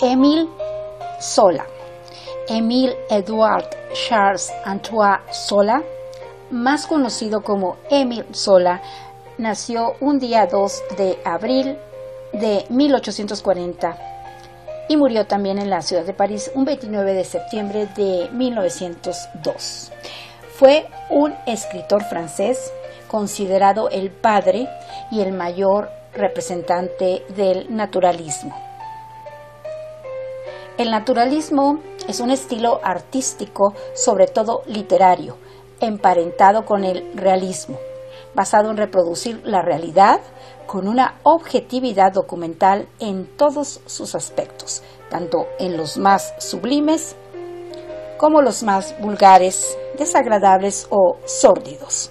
Émile Zola. Émile Édouard Charles Antoine Zola, más conocido como Émile Zola, nació un día 2 de abril de 1840 y murió también en la ciudad de París un 29 de septiembre de 1902. Fue un escritor francés considerado el padre y el mayor representante del naturalismo. El naturalismo es un estilo artístico, sobre todo literario, emparentado con el realismo, basado en reproducir la realidad con una objetividad documental en todos sus aspectos, tanto en los más sublimes como los más vulgares, desagradables o sórdidos.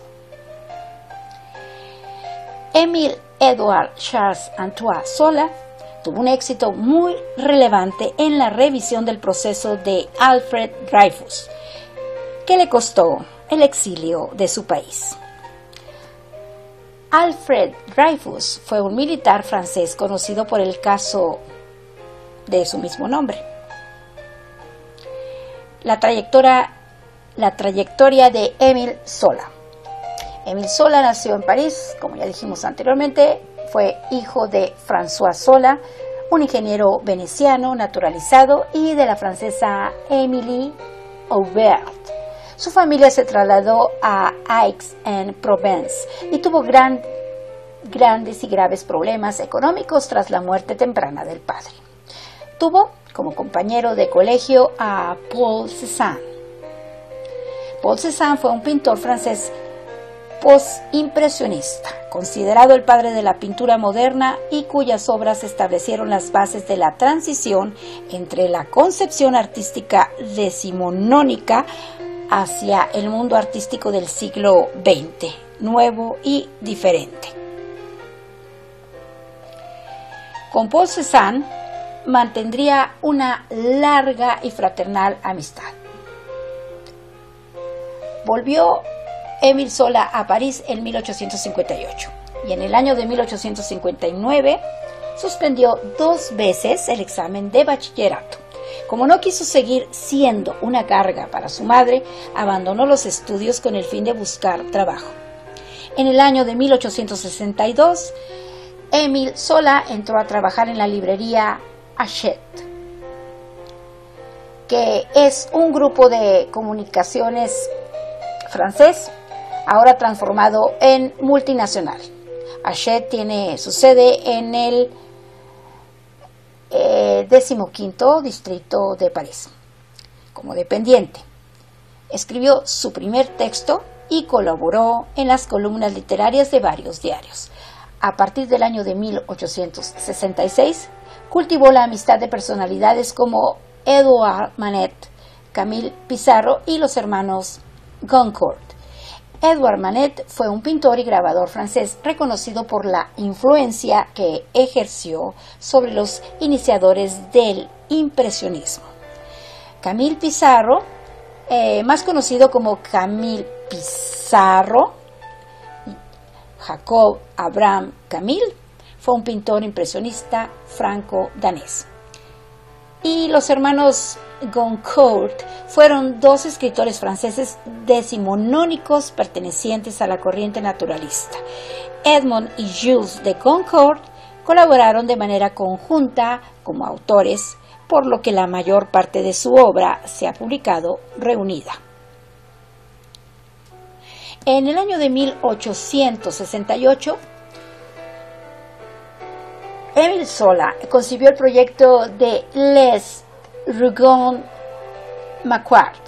Émile Édouard Charles Antoine Zola tuvo un éxito muy relevante en la revisión del proceso de Alfred Dreyfus, que le costó el exilio de su país. Alfred Dreyfus fue un militar francés conocido por el caso de su mismo nombre. La trayectoria de Émile Zola. Émile Zola nació en París, como ya dijimos anteriormente, fue hijo de François Zola, un ingeniero veneciano naturalizado, y de la francesa Émilie Aubert. Su familia se trasladó a Aix-en-Provence y tuvo grandes y graves problemas económicos tras la muerte temprana del padre. Tuvo como compañero de colegio a Paul Cézanne. Paul Cézanne fue un pintor francés postimpresionista, considerado el padre de la pintura moderna y cuyas obras establecieron las bases de la transición entre la concepción artística decimonónica hacia el mundo artístico del siglo XX, nuevo y diferente. Con Paul Cézanne mantendría una larga y fraternal amistad. Volvió Émile Zola a París en 1858 y en el año de 1859 suspendió 2 veces el examen de bachillerato. Como no quiso seguir siendo una carga para su madre, abandonó los estudios con el fin de buscar trabajo. En el año de 1862, Émile Zola entró a trabajar en la librería Hachette, que es un grupo de comunicaciones francés, ahora transformado en multinacional. Hachette tiene su sede en el 15º distrito de París. Como dependiente, escribió su primer texto y colaboró en las columnas literarias de varios diarios. A partir del año de 1866, cultivó la amistad de personalidades como Edouard Manet, Camille Pissarro y los hermanos Goncourt. Edouard Manet fue un pintor y grabador francés reconocido por la influencia que ejerció sobre los iniciadores del impresionismo. Camille Pissarro, más conocido como Camille Pissarro, Jacob Abraham Camille, fue un pintor impresionista franco-danés. Y los hermanos Goncourt fueron 2 escritores franceses decimonónicos pertenecientes a la corriente naturalista. Edmond y Jules de Goncourt colaboraron de manera conjunta como autores, por lo que la mayor parte de su obra se ha publicado reunida. En el año de 1868, Émile Zola concibió el proyecto de Les Rougon-Macquart.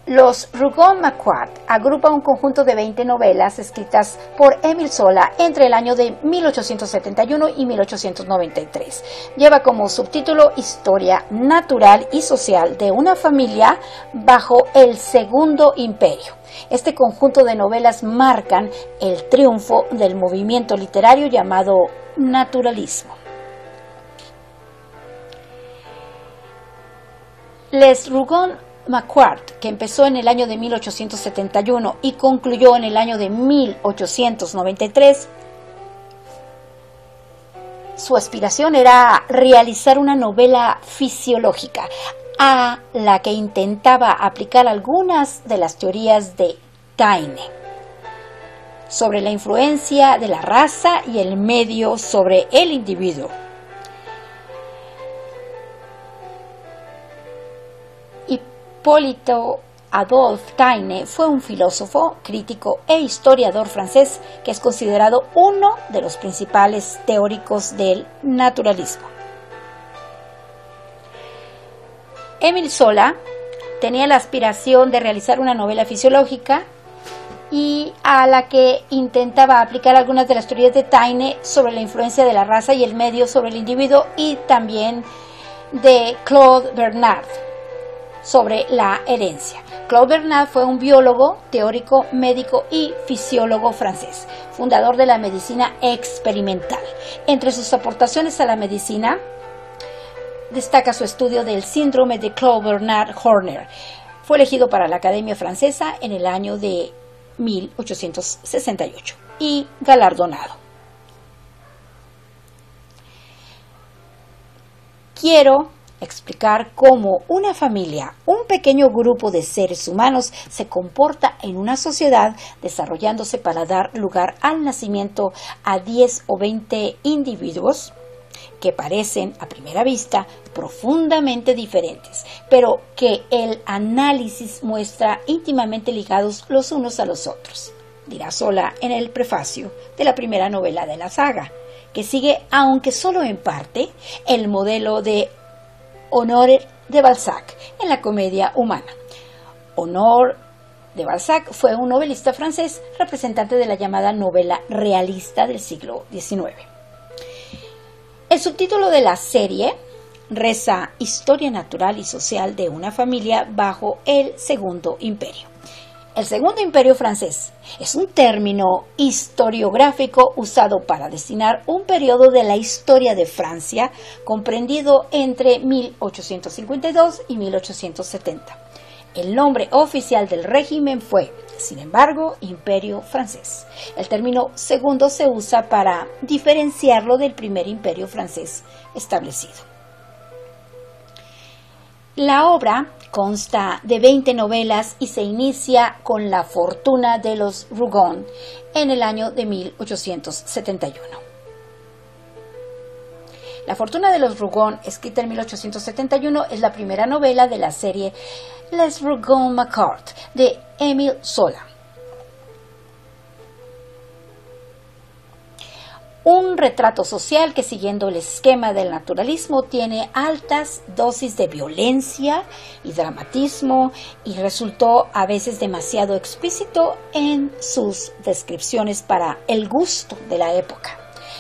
Los Rougon-Macquart agrupan un conjunto de 20 novelas escritas por Émile Zola entre el año de 1871 y 1893. Lleva como subtítulo Historia natural y social de una familia bajo el Segundo Imperio. Este conjunto de novelas marcan el triunfo del movimiento literario llamado naturalismo. Les Rougon-Macquart, que empezó en el año de 1871 y concluyó en el año de 1893, Su aspiración era realizar una novela fisiológica a la que intentaba aplicar algunas de las teorías de Taine sobre la influencia de la raza y el medio sobre el individuo. Hipólito Adolphe Taine fue un filósofo, crítico e historiador francés que es considerado uno de los principales teóricos del naturalismo. Émile Zola tenía la aspiración de realizar una novela fisiológica y a la que intentaba aplicar algunas de las teorías de Taine sobre la influencia de la raza y el medio sobre el individuo, y también de Claude Bernard sobre la herencia. Claude Bernard fue un biólogo, teórico, médico y fisiólogo francés, fundador de la medicina experimental. Entre sus aportaciones a la medicina destaca su estudio del síndrome de Claude Bernard-Horner. Fue elegido para la Academia Francesa en el año de 1868 y galardonado. Quiero explicar cómo una familia, un pequeño grupo de seres humanos, se comporta en una sociedad, desarrollándose para dar lugar al nacimiento a 10 o 20 individuos que parecen a primera vista profundamente diferentes, pero que el análisis muestra íntimamente ligados los unos a los otros, dirá Zola en el prefacio de la primera novela de la saga, que sigue, aunque solo en parte, el modelo de Honoré de Balzac en la comedia humana. Honoré de Balzac fue un novelista francés representante de la llamada novela realista del siglo XIX. El subtítulo de la serie reza Historia natural y social de una familia bajo el Segundo Imperio. El Segundo Imperio francés es un término historiográfico usado para designar un periodo de la historia de Francia comprendido entre 1852 y 1870. El nombre oficial del régimen fue, sin embargo, Imperio francés. El término segundo se usa para diferenciarlo del primer imperio francés establecido. La obra consta de 20 novelas y se inicia con La fortuna de los Rougon en el año de 1871. La fortuna de los Rougon, escrita en 1871, es la primera novela de la serie Les Rougon-Macquart de Émile Zola. Un retrato social que, siguiendo el esquema del naturalismo, tiene altas dosis de violencia y dramatismo y resultó a veces demasiado explícito en sus descripciones para el gusto de la época.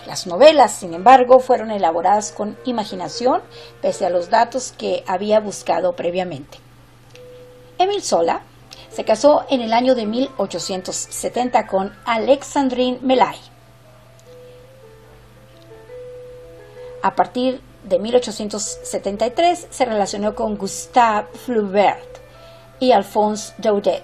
Las novelas, sin embargo, fueron elaboradas con imaginación, pese a los datos que había buscado previamente. Émile Zola se casó en el año de 1870 con Alexandrine Melaye. A partir de 1873 se relacionó con Gustave Flaubert y Alphonse Daudet.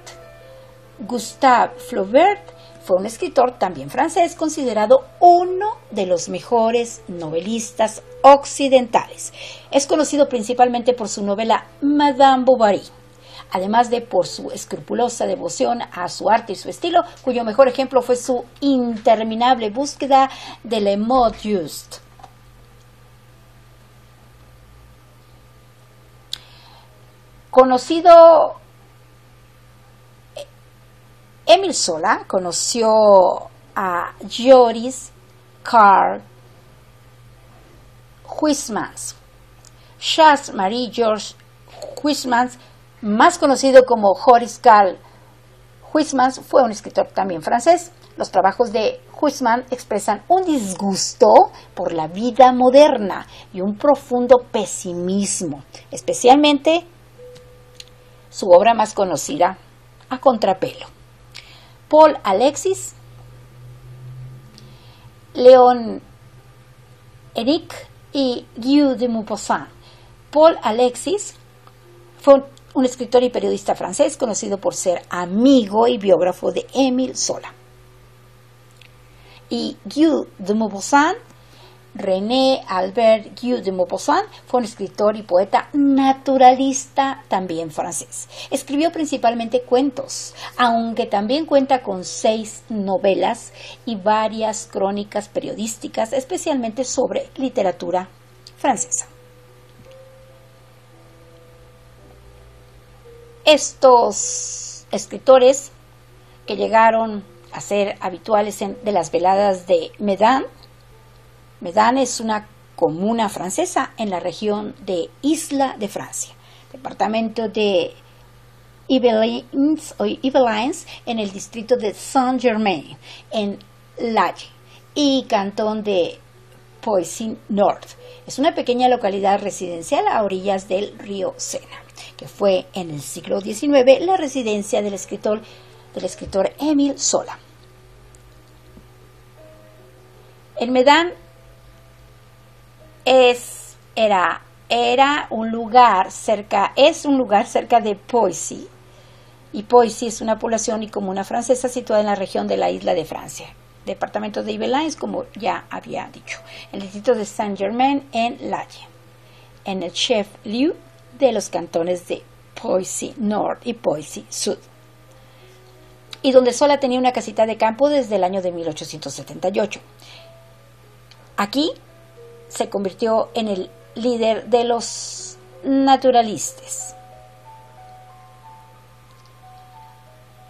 Gustave Flaubert fue un escritor también francés considerado uno de los mejores novelistas occidentales. Es conocido principalmente por su novela Madame Bovary, además de por su escrupulosa devoción a su arte y su estilo, cuyo mejor ejemplo fue su interminable búsqueda de le mot juste. Émile Zola conoció a Joris Karl Huysmans. Charles-Marie Georges Huysmans, más conocido como Joris Karl Huysmans, fue un escritor también francés. Los trabajos de Huysmans expresan un disgusto por la vida moderna y un profundo pesimismo, especialmente su obra más conocida, A Contrapelo. Paul Alexis, Léon Éric y Guy de Maupassant. Paul Alexis fue un escritor y periodista francés conocido por ser amigo y biógrafo de Émile Zola. Y Guy de Maupassant René Albert Guy de Maupassant fue un escritor y poeta naturalista también francés. Escribió principalmente cuentos, aunque también cuenta con 6 novelas y varias crónicas periodísticas, especialmente sobre literatura francesa. Estos escritores que llegaron a ser habituales de las veladas de Medan. Medan es una comuna francesa en la región de Isla de Francia, departamento de Yvelines en el distrito de Saint-Germain, en l'Aille, y cantón de Poissy-Nord. Es una pequeña localidad residencial a orillas del río Sena, que fue en el siglo XIX la residencia del escritor Émile Zola. En Medan es un lugar cerca de Poissy, y Poissy es una población y comuna francesa situada en la región de la Isla de Francia, departamento de Yvelines, como ya había dicho, en el distrito de Saint-Germain en l'Aille, en el chef-lieu de los cantones de Poissy Nord y Poissy Sud, y donde Zola tenía una casita de campo desde el año de 1878. Aquí se convirtió en el líder de los naturalistas.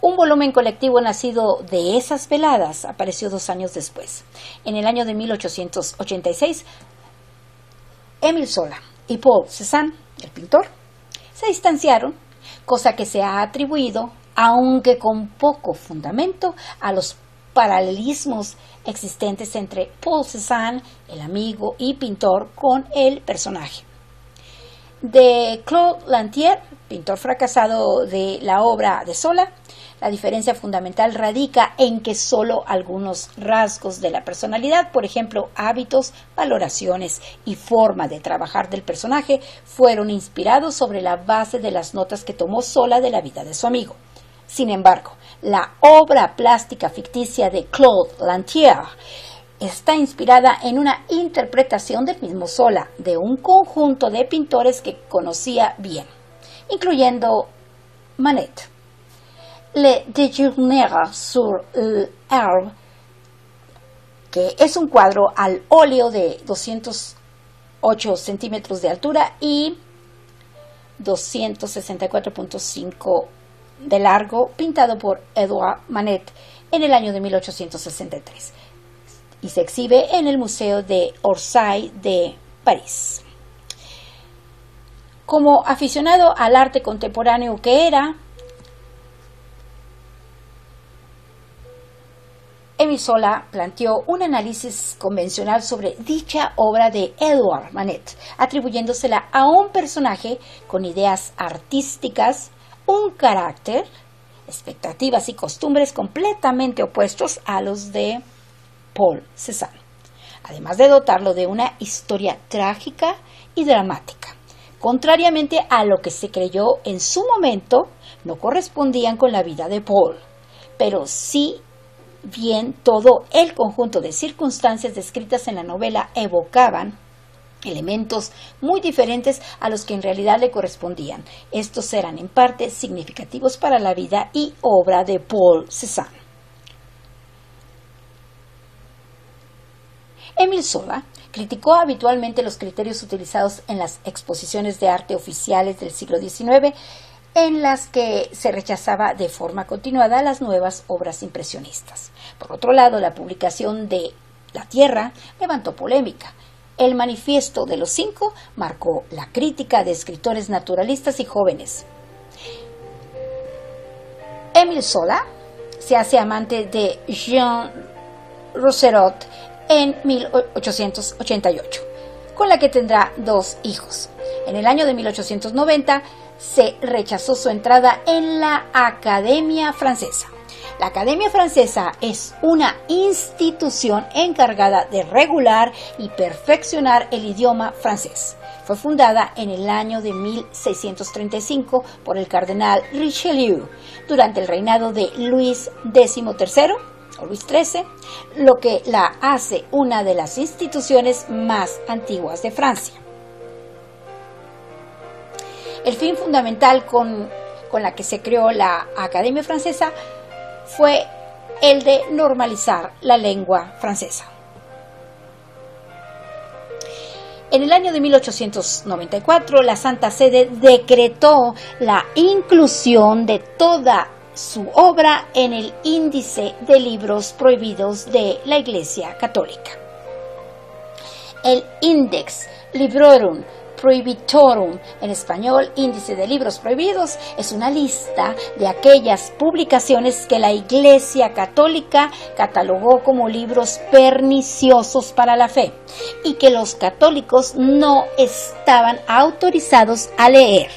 Un volumen colectivo nacido de esas veladas apareció 2 años después. En el año de 1886, Émile Zola y Paul Cézanne, el pintor, se distanciaron, cosa que se ha atribuido, aunque con poco fundamento, a los paralelismos existentes entre Paul Cézanne, el amigo y pintor, con el personaje. De Claude Lantier, pintor fracasado de la obra de Zola, la diferencia fundamental radica en que solo algunos rasgos de la personalidad, por ejemplo, hábitos, valoraciones y forma de trabajar del personaje, fueron inspirados sobre la base de las notas que tomó Zola de la vida de su amigo. Sin embargo, la obra plástica ficticia de Claude Lantier está inspirada en una interpretación del mismo Zola de un conjunto de pintores que conocía bien, incluyendo Manet. Le Déjeuner sur l'herbe, que es un cuadro al óleo de 208 centímetros de altura y 264.5 de largo, pintado por Edouard Manet en el año de 1863, y se exhibe en el Museo de Orsay de París. Como aficionado al arte contemporáneo que era, Émile Zola planteó un análisis convencional sobre dicha obra de Edouard Manet, atribuyéndosela a un personaje con ideas artísticas, un carácter, expectativas y costumbres completamente opuestos a los de Paul Cézanne, además de dotarlo de una historia trágica y dramática. Contrariamente a lo que se creyó en su momento, no correspondían con la vida de Paul, pero sí bien todo el conjunto de circunstancias descritas en la novela evocaban elementos muy diferentes a los que en realidad le correspondían. Estos eran en parte significativos para la vida y obra de Paul Cézanne. Émile Zola criticó habitualmente los criterios utilizados en las exposiciones de arte oficiales del siglo XIX, en las que se rechazaba de forma continuada las nuevas obras impresionistas. Por otro lado, la publicación de La Tierra levantó polémica. El Manifiesto de los Cinco marcó la crítica de escritores naturalistas y jóvenes. Émile Zola se hace amante de Jean Rousserot en 1888, con la que tendrá 2 hijos. En el año de 1890 se rechazó su entrada en la Academia Francesa. La Academia Francesa es una institución encargada de regular y perfeccionar el idioma francés. Fue fundada en el año de 1635 por el cardenal Richelieu durante el reinado de Luis XIII o Luis XIII, lo que la hace una de las instituciones más antiguas de Francia. El fin fundamental con la que se creó la Academia Francesa fue el de normalizar la lengua francesa. En el año de 1894, la Santa Sede decretó la inclusión de toda su obra en el índice de libros prohibidos de la Iglesia Católica. El Index Librorum Prohibitorum, en español, Índice de Libros Prohibidos, es una lista de aquellas publicaciones que la Iglesia Católica catalogó como libros perniciosos para la fe y que los católicos no estaban autorizados a leer.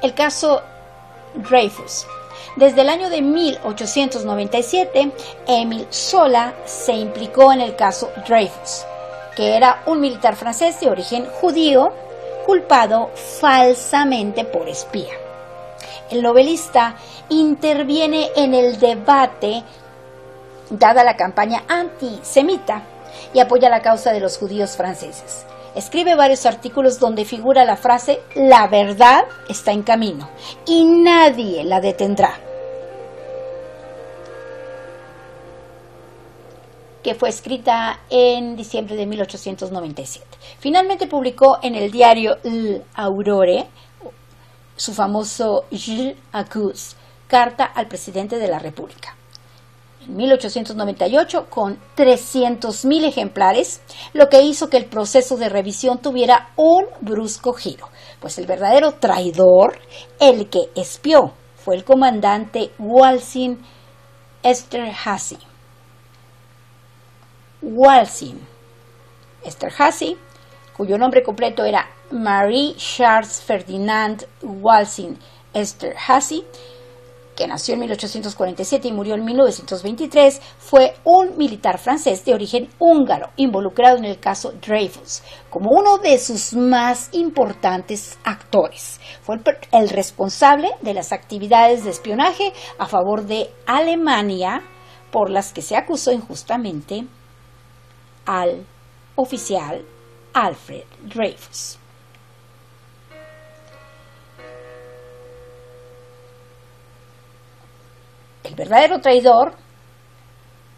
El caso Dreyfus. Desde el año de 1897, Émile Zola se implicó en el caso Dreyfus, que era un militar francés de origen judío culpado falsamente por espía. El novelista interviene en el debate dada la campaña antisemita y apoya la causa de los judíos franceses. Escribe varios artículos donde figura la frase "la verdad está en camino y nadie la detendrá", que fue escrita en diciembre de 1897. Finalmente publicó en el diario L'Aurore su famoso Je accuse, carta al presidente de la República. En 1898, con 300.000 ejemplares, lo que hizo que el proceso de revisión tuviera un brusco giro, pues el verdadero traidor, el que espió, fue el comandante Walsin Esterhazy. Walsin Esterhazy, cuyo nombre completo era Marie Charles Ferdinand Walsin Esterhazy, que nació en 1847 y murió en 1923, fue un militar francés de origen húngaro involucrado en el caso Dreyfus como uno de sus más importantes actores. Fue el responsable de las actividades de espionaje a favor de Alemania, por las que se acusó injustamente al oficial Alfred Dreyfus. El verdadero traidor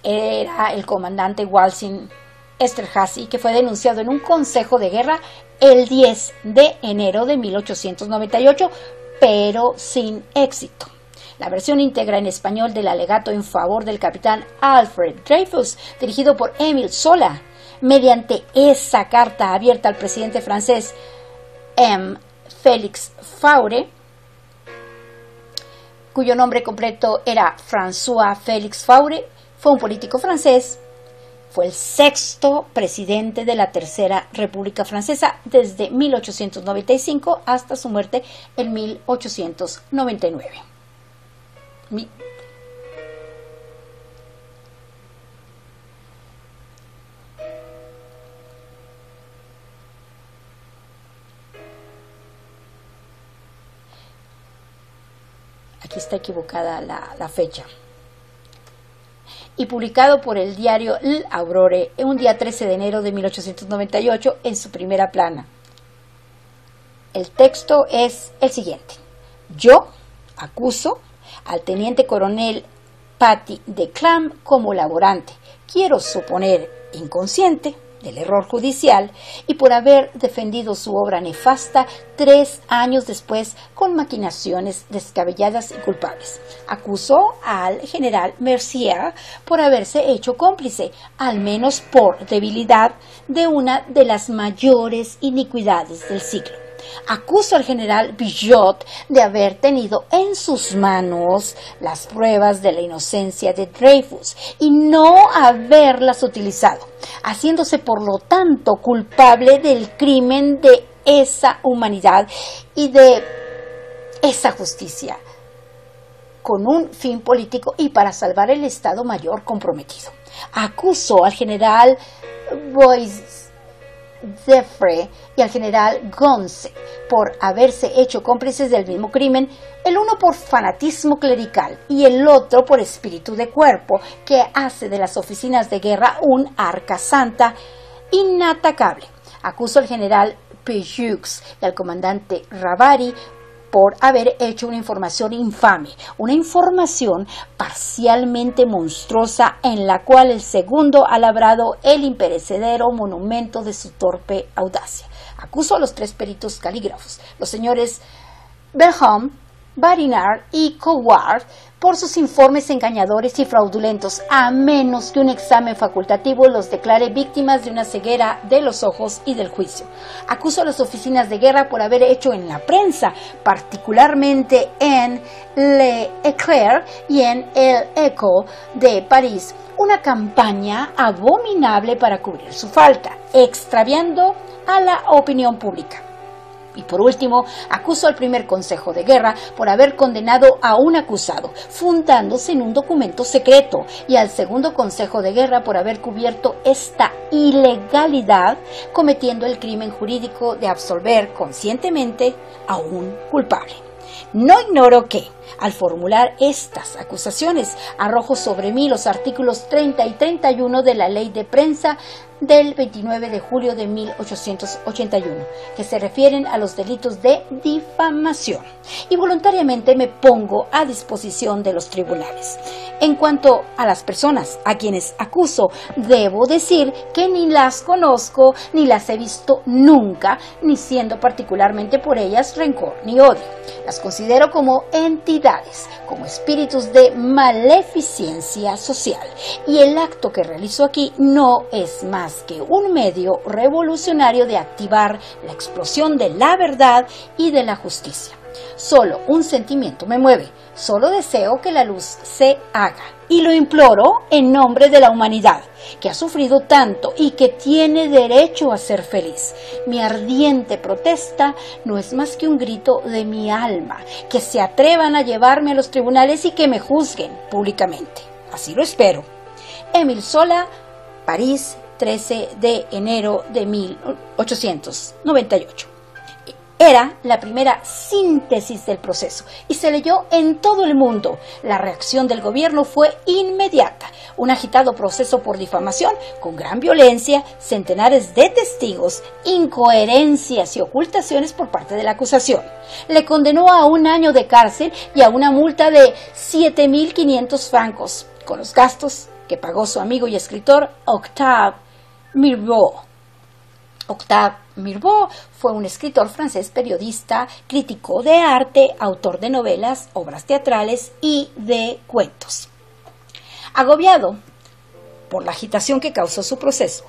era el comandante Walsin Esterhazy, que fue denunciado en un consejo de guerra el 10 de enero de 1898, pero sin éxito. La versión íntegra en español del alegato en favor del capitán Alfred Dreyfus, dirigido por Émile Zola, mediante esa carta abierta al presidente francés Félix Faure, cuyo nombre completo era François Félix Faure, fue un político francés, fue el sexto presidente de la Tercera República Francesa desde 1895 hasta su muerte en 1899. Aquí está equivocada la fecha. Y publicado por el diario L'Aurore un día 13 de enero de 1898 en su primera plana. El texto es el siguiente: yo acuso al teniente coronel Paty de Clam como laborante, quiero suponer inconsciente del error judicial y por haber defendido su obra nefasta 3 años después con maquinaciones descabelladas y culpables. Acusó al general Mercier por haberse hecho cómplice, al menos por debilidad, de una de las mayores iniquidades del siglo. Acuso al general Bigot de haber tenido en sus manos las pruebas de la inocencia de Dreyfus y no haberlas utilizado, haciéndose por lo tanto culpable del crimen de esa humanidad y de esa justicia, con un fin político y para salvar el Estado Mayor comprometido. Acusó al general Defre y al general Gonse por haberse hecho cómplices del mismo crimen, el uno por fanatismo clerical y el otro por espíritu de cuerpo, que hace de las oficinas de guerra un arca santa inatacable. Acuso al general Pejux y al comandante Ravari por haber hecho una información infame, una información parcialmente monstruosa en la cual el segundo ha labrado el imperecedero monumento de su torpe audacia. Acuso a los 3 peritos calígrafos, los señores Belham, Barinard y Coward, por sus informes engañadores y fraudulentos, a menos que un examen facultativo los declare víctimas de una ceguera de los ojos y del juicio. Acuso a las oficinas de guerra por haber hecho en la prensa, particularmente en L'Éclair y en El Echo de París, una campaña abominable para cubrir su falta, extraviando a la opinión pública. Y por último, acuso al primer Consejo de Guerra por haber condenado a un acusado, fundándose en un documento secreto, y al segundo Consejo de Guerra por haber cubierto esta ilegalidad, cometiendo el crimen jurídico de absolver conscientemente a un culpable. No ignoro que, al formular estas acusaciones, arrojo sobre mí los artículos 30 y 31 de la Ley de Prensa del 29 de julio de 1881, que se refieren a los delitos de difamación, y voluntariamente me pongo a disposición de los tribunales. En cuanto a las personas a quienes acuso, debo decir que ni las conozco, ni las he visto nunca, ni siendo particularmente por ellas rencor ni odio. Las considero como entidades, como espíritus de maleficencia social, y el acto que realizo aquí no es más que un medio revolucionario de activar la explosión de la verdad y de la justicia. Solo un sentimiento me mueve, solo deseo que la luz se haga, y lo imploro en nombre de la humanidad, que ha sufrido tanto y que tiene derecho a ser feliz. Mi ardiente protesta no es más que un grito de mi alma, que se atrevan a llevarme a los tribunales y que me juzguen públicamente. Así lo espero. Émile Zola, París, 13 de enero de 1898. Era la primera síntesis del proceso y se leyó en todo el mundo. La reacción del gobierno fue inmediata. Un agitado proceso por difamación con gran violencia, centenares de testigos, incoherencias y ocultaciones por parte de la acusación. Le condenó a 1 año de cárcel y a una multa de 7.500 francos, con los gastos que pagó su amigo y escritor Octave Mirbeau. Octave Mirbeau fue un escritor francés, periodista, crítico de arte, autor de novelas, obras teatrales y de cuentos. Agobiado por la agitación que causó su proceso,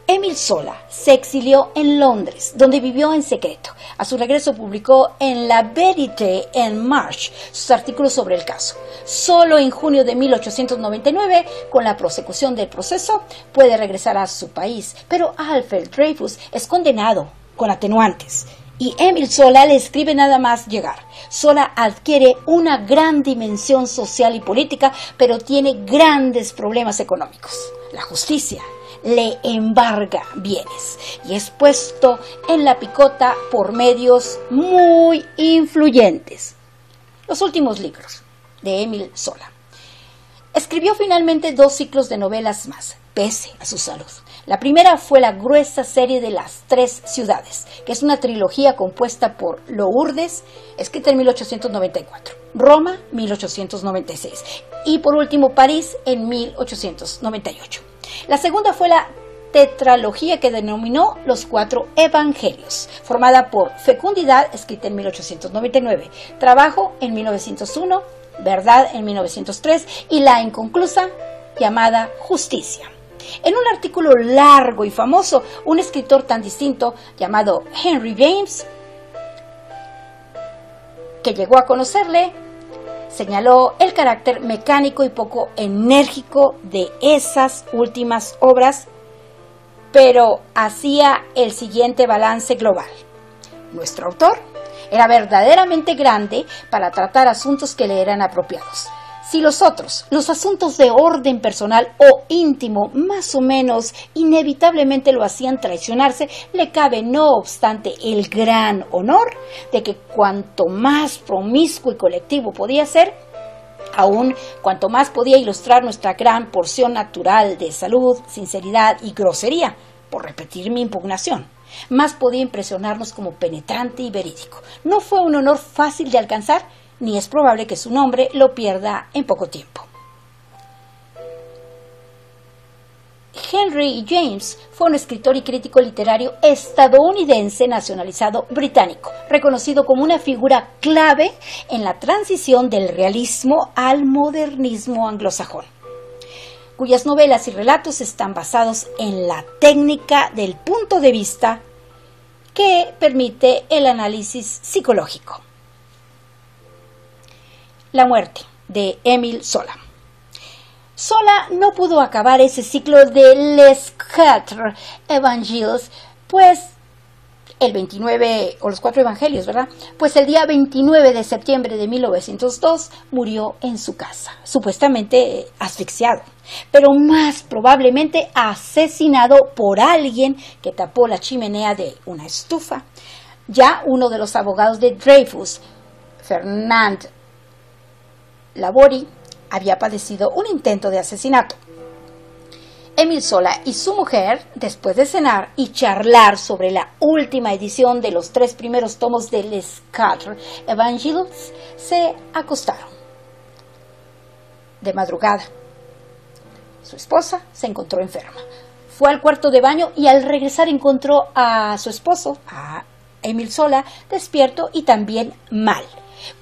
Émile Zola se exilió en Londres, donde vivió en secreto. A su regreso publicó en La Vérité en Marche sus artículos sobre el caso. Solo en junio de 1899, con la prosecución del proceso, puede regresar a su país, pero Alfred Dreyfus es condenado con atenuantes. Y Émile Zola le escribe nada más llegar. Zola adquiere una gran dimensión social y política, pero tiene grandes problemas económicos. La justicia le embarga bienes y es puesto en la picota por medios muy influyentes. Los últimos libros de Émile Zola. Escribió finalmente 2 ciclos de novelas más, pese a su salud. La primera fue la gruesa serie de Las 3 ciudades, que es una trilogía compuesta por Lourdes, escrita en 1894, Roma, 1896, y por último París, en 1898. La segunda fue la tetralogía que denominó Los 4 Evangelios, formada por Fecundidad, escrita en 1899, Trabajo en 1901, Verdad en 1903 y la inconclusa llamada Justicia. En un artículo largo y famoso, un escritor tan distinto llamado Henry James, que llegó a conocerle, señaló el carácter mecánico y poco enérgico de esas últimas obras, pero hacía el siguiente balance global. Nuestro autor era verdaderamente grande para tratar asuntos que le eran apropiados. Si los otros, los asuntos de orden personal o íntimo, más o menos inevitablemente lo hacían traicionarse, le cabe no obstante el gran honor de que cuanto más promiscuo y colectivo podía ser, aún cuanto más podía ilustrar nuestra gran porción natural de salud, sinceridad y grosería, por repetir mi impugnación, más podía impresionarnos como penetrante y verídico. No fue un honor fácil de alcanzar, ni es probable que su nombre lo pierda en poco tiempo. Henry James fue un escritor y crítico literario estadounidense nacionalizado británico, reconocido como una figura clave en la transición del realismo al modernismo anglosajón, cuyas novelas y relatos están basados en la técnica del punto de vista que permite el análisis psicológico. La muerte de Émile Zola. Zola no pudo acabar ese ciclo de Les Quatre Évangiles, pues el 29, o los 4 evangelios, ¿verdad? Pues el día 29 de septiembre de 1902 murió en su casa, supuestamente asfixiado, pero más probablemente asesinado por alguien que tapó la chimenea de una estufa. Ya uno de los abogados de Dreyfus, Fernand Laborie, había padecido un intento de asesinato. Émile Zola y su mujer, después de cenar y charlar sobre la última edición de los 3 primeros tomos de Les Quatre Évangiles, se acostaron. De madrugada, su esposa se encontró enferma. Fue al cuarto de baño y al regresar encontró a su esposo, a Émile Zola, despierto y también mal.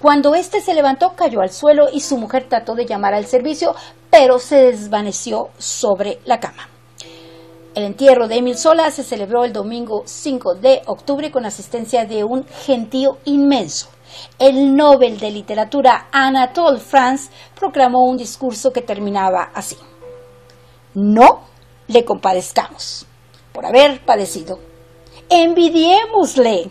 Cuando éste se levantó, cayó al suelo y su mujer trató de llamar al servicio, pero se desvaneció sobre la cama. El entierro de Émile Zola se celebró el domingo 5 de octubre con asistencia de un gentío inmenso. El Nobel de Literatura Anatole France proclamó un discurso que terminaba así: no le compadezcamos por haber padecido. Envidiémosle,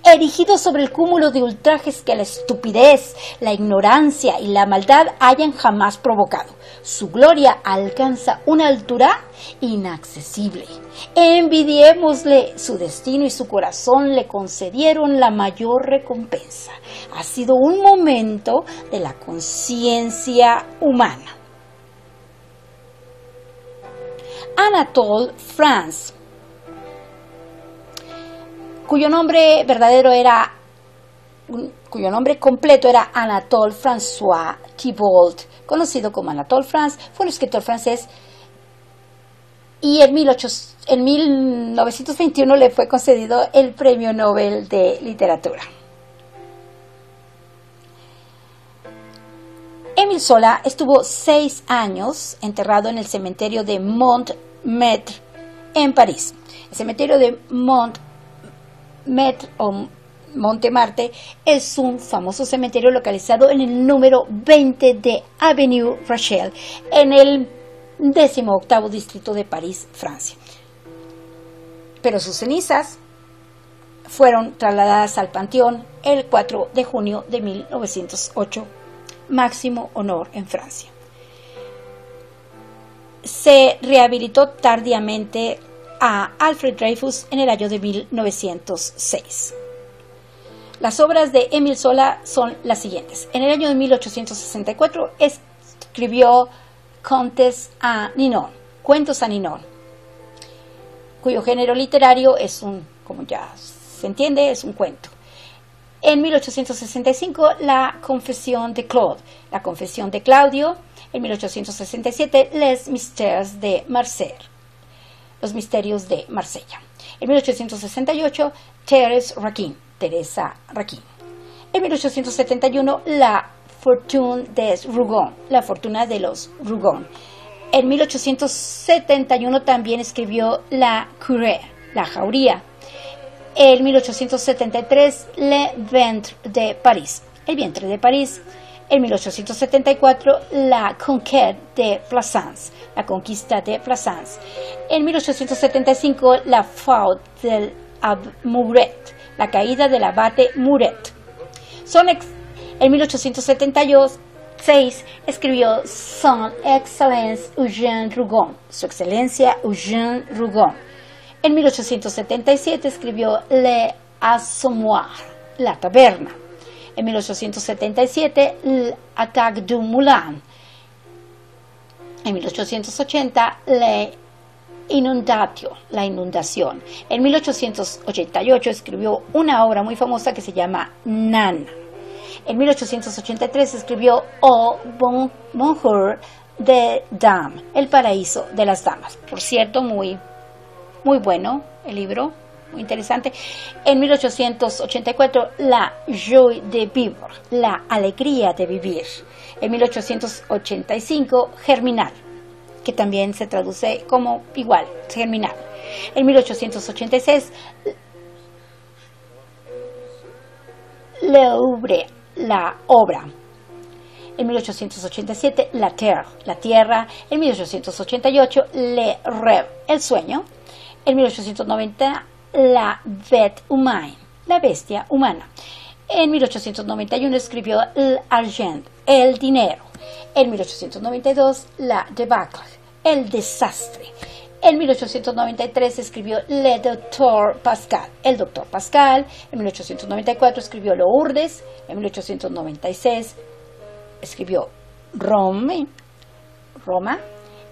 erigido sobre el cúmulo de ultrajes que la estupidez, la ignorancia y la maldad hayan jamás provocado. Su gloria alcanza una altura inaccesible. Envidiémosle, su destino y su corazón le concedieron la mayor recompensa. Ha sido un momento de la conciencia humana. Anatole France, cuyo nombre completo era Anatole François Thibault, conocido como Anatole France, fue un escritor francés y en 1921 le fue concedido el Premio Nobel de Literatura. Émile Zola estuvo 6 años enterrado en el cementerio de Montmartre en París. El cementerio de Montmartre o Montmartre es un famoso cementerio localizado en el número 20 de Avenue Rachel, en el 18º distrito de París, Francia. Pero sus cenizas fueron trasladadas al Panteón el 4 de junio de 1908, máximo honor en Francia. Se rehabilitó tardíamente a Alfred Dreyfus en el año de 1906. Las obras de Émile Zola son las siguientes. En el año de 1864 escribió Contes à Ninon, Cuentos a Ninon, cuyo género literario es como ya se entiende, es un cuento. En 1865, La Confesión de Claude, La Confesión de Claudio. En 1867, Les Mystères de Marseille, Los Misterios de Marsella. En 1868, Thérèse Raquin, Teresa Raquin. En 1871, La Fortune des Rougon, La Fortuna de los Rougon. En 1871 también escribió La Curée, La Jauría. En 1873, Le Ventre de París, El Vientre de París. En 1874, La Conquête de Plassans, La Conquista de Plassans. En 1875, La Faute del Abbe Muret, La Caída del Abate Muret. En 1872, 1806 escribió Son Excellence Eugène Rougon, Su Excelencia Eugène Rougon. En 1877 escribió Le Assommoir, La Taberna. En 1877, L'Attaque du Moulin. En 1880, Le Inundatio, La Inundación. En 1888 escribió una obra muy famosa que se llama Nana. En 1883 escribió Au Bonheur des Dames, El Paraíso de las Damas. Por cierto, muy bueno el libro, muy interesante. En 1884, La Joie de Vivre, La Alegría de Vivir. En 1885, Germinal, que también se traduce como igual, Germinal. En 1886, L'Oeuvre, La Obra. En 1887, La Terre, La Tierra. En 1888, Le Rêve, El Sueño. En 1890, La Bête Humaine, La Bestia Humana. En 1891 escribió L'Argent, El Dinero. En 1892, La Debacle, El Desastre. En 1893 escribió Le Docteur Pascal, El Doctor Pascal. En 1894 escribió Lourdes. En 1896 escribió Roma.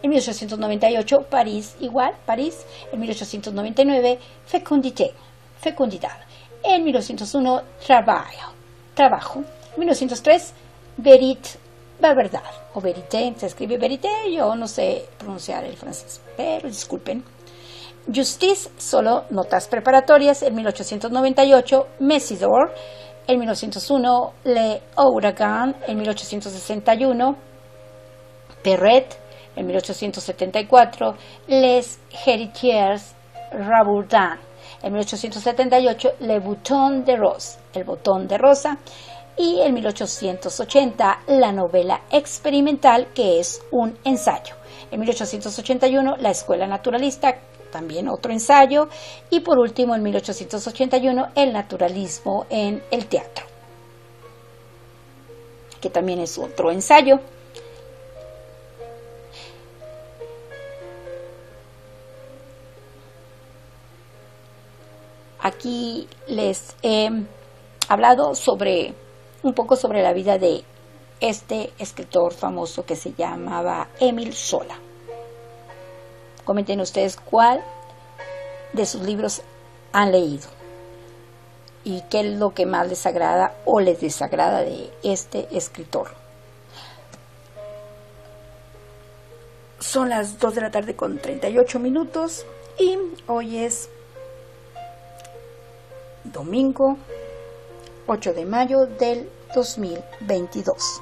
En 1898 París, igual, París. En 1899 Fecundidad. En 1901 Trabajo. En 1903 La Verdad, o Vérité, se escribe Vérité, yo no sé pronunciar el francés, pero disculpen. Justice, solo notas preparatorias. En 1898, Messidor. En 1901, Le Ouragan. En 1861, Perret. En 1874, Les Héritiers Rabourdin. En 1878, Le Bouton de Rose, El Botón de Rosa. Y en 1880, la novela experimental, que es un ensayo. En 1881, La Escuela Naturalista, también otro ensayo. Y por último, en 1881, El Naturalismo en el Teatro, que también es otro ensayo. Aquí les he hablado un poco sobre la vida de este escritor famoso que se llamaba Émile Zola. Comenten ustedes cuál de sus libros han leído y qué es lo que más les agrada o les desagrada de este escritor. Son las 2 de la tarde con 38 minutos y hoy es domingo 8 de mayo del 2022.